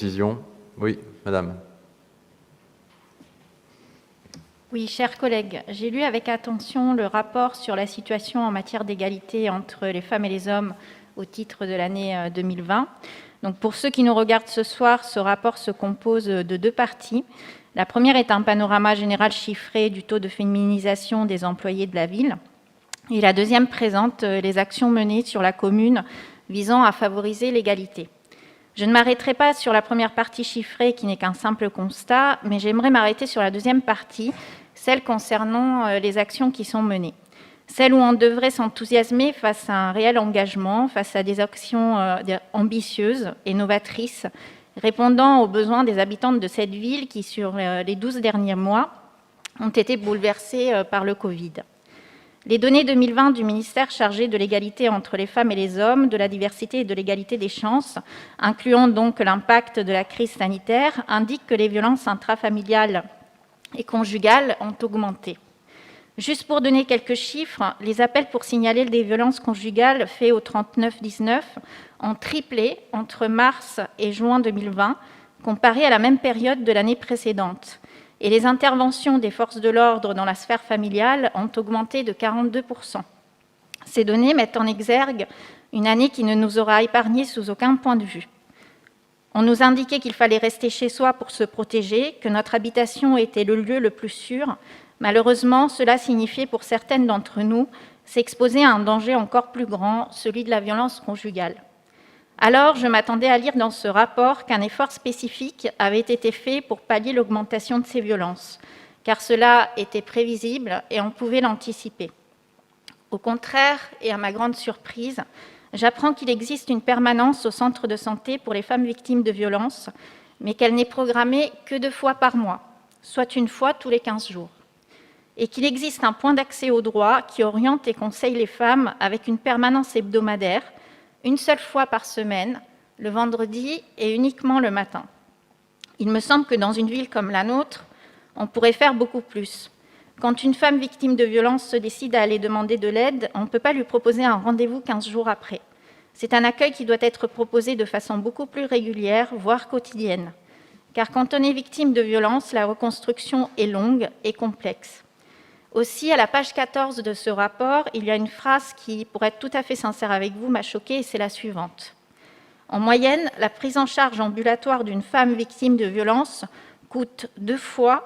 Précision. Oui, madame. Oui, chers collègues, j'ai lu avec attention le rapport sur la situation en matière d'égalité entre les femmes et les hommes au titre de l'année 2020. Donc, pour ceux qui nous regardent ce soir, ce rapport se compose de deux parties. La première est un panorama général chiffré du taux de féminisation des employés de la ville. Et la deuxième présente les actions menées sur la commune visant à favoriser l'égalité. Je ne m'arrêterai pas sur la première partie chiffrée qui n'est qu'un simple constat, mais j'aimerais m'arrêter sur la deuxième partie, celle concernant les actions qui sont menées. Celle où on devrait s'enthousiasmer face à un réel engagement, face à des actions ambitieuses et novatrices, répondant aux besoins des habitantes de cette ville qui, sur les 12 derniers mois, ont été bouleversées par le Covid. Les données 2020 du ministère chargé de l'égalité entre les femmes et les hommes, de la diversité et de l'égalité des chances, incluant donc l'impact de la crise sanitaire, indiquent que les violences intrafamiliales et conjugales ont augmenté. Juste pour donner quelques chiffres, les appels pour signaler des violences conjugales faits au 3919 ont triplé entre mars et juin 2020, comparé à la même période de l'année précédente. Et les interventions des forces de l'ordre dans la sphère familiale ont augmenté de 42%. Ces données mettent en exergue une année qui ne nous aura épargnés sous aucun point de vue. On nous indiquait qu'il fallait rester chez soi pour se protéger, que notre habitation était le lieu le plus sûr. Malheureusement, cela signifiait pour certaines d'entre nous s'exposer à un danger encore plus grand, celui de la violence conjugale. Alors, je m'attendais à lire dans ce rapport qu'un effort spécifique avait été fait pour pallier l'augmentation de ces violences, car cela était prévisible et on pouvait l'anticiper. Au contraire, et à ma grande surprise, j'apprends qu'il existe une permanence au centre de santé pour les femmes victimes de violences, mais qu'elle n'est programmée que 2 fois par mois, soit une fois tous les 15 jours. Et qu'il existe un point d'accès au droit qui oriente et conseille les femmes avec une permanence hebdomadaire, une seule fois par semaine, le vendredi et uniquement le matin. Il me semble que dans une ville comme la nôtre, on pourrait faire beaucoup plus. Quand une femme victime de violence se décide à aller demander de l'aide, on ne peut pas lui proposer un rendez-vous 15 jours après. C'est un accueil qui doit être proposé de façon beaucoup plus régulière, voire quotidienne. Car quand on est victime de violence, la reconstruction est longue et complexe. Aussi, à la page 14 de ce rapport, il y a une phrase qui, pour être tout à fait sincère avec vous, m'a choquée, et c'est la suivante. En moyenne, la prise en charge ambulatoire d'une femme victime de violence coûte 2,5 fois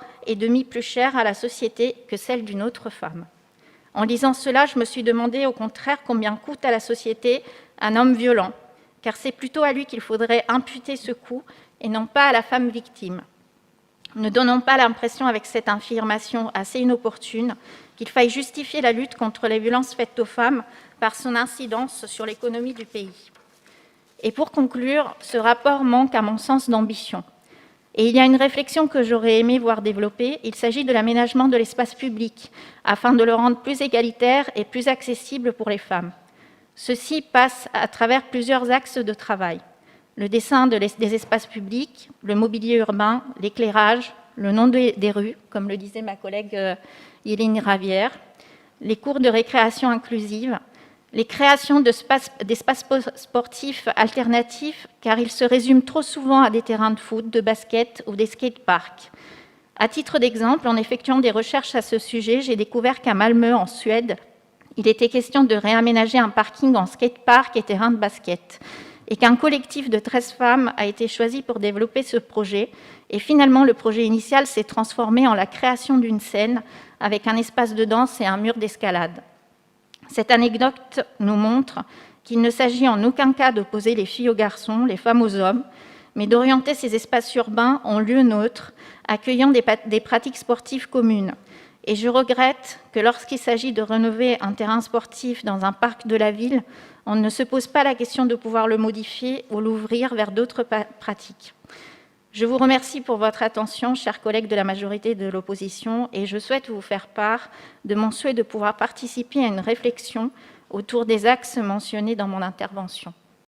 plus cher à la société que celle d'une autre femme. En lisant cela, je me suis demandé au contraire combien coûte à la société un homme violent, car c'est plutôt à lui qu'il faudrait imputer ce coût et non pas à la femme victime. Ne donnons pas l'impression, avec cette affirmation assez inopportune, qu'il faille justifier la lutte contre les violences faites aux femmes par son incidence sur l'économie du pays. Et pour conclure, ce rapport manque à mon sens d'ambition. Et il y a une réflexion que j'aurais aimé voir développer. Il s'agit de l'aménagement de l'espace public, afin de le rendre plus égalitaire et plus accessible pour les femmes. Ceci passe à travers plusieurs axes de travail. Le dessin des espaces publics, le mobilier urbain, l'éclairage, le nom des rues, comme le disait ma collègue Yéline Ravière, les cours de récréation inclusive, les créations d'espaces sportifs alternatifs, car ils se résument trop souvent à des terrains de foot, de basket ou des skateparks. À titre d'exemple, en effectuant des recherches à ce sujet, j'ai découvert qu'à Malmö, en Suède, il était question de réaménager un parking en skatepark et terrain de basket, et qu'un collectif de 13 femmes a été choisi pour développer ce projet. Et finalement, le projet initial s'est transformé en la création d'une scène avec un espace de danse et un mur d'escalade. Cette anecdote nous montre qu'il ne s'agit en aucun cas d'opposer les filles aux garçons, les femmes aux hommes, mais d'orienter ces espaces urbains en lieu neutre, accueillant des pratiques sportives communes. Et je regrette que lorsqu'il s'agit de rénover un terrain sportif dans un parc de la ville, on ne se pose pas la question de pouvoir le modifier ou l'ouvrir vers d'autres pratiques. Je vous remercie pour votre attention, chers collègues de la majorité et de l'opposition, et je souhaite vous faire part de mon souhait de pouvoir participer à une réflexion autour des axes mentionnés dans mon intervention.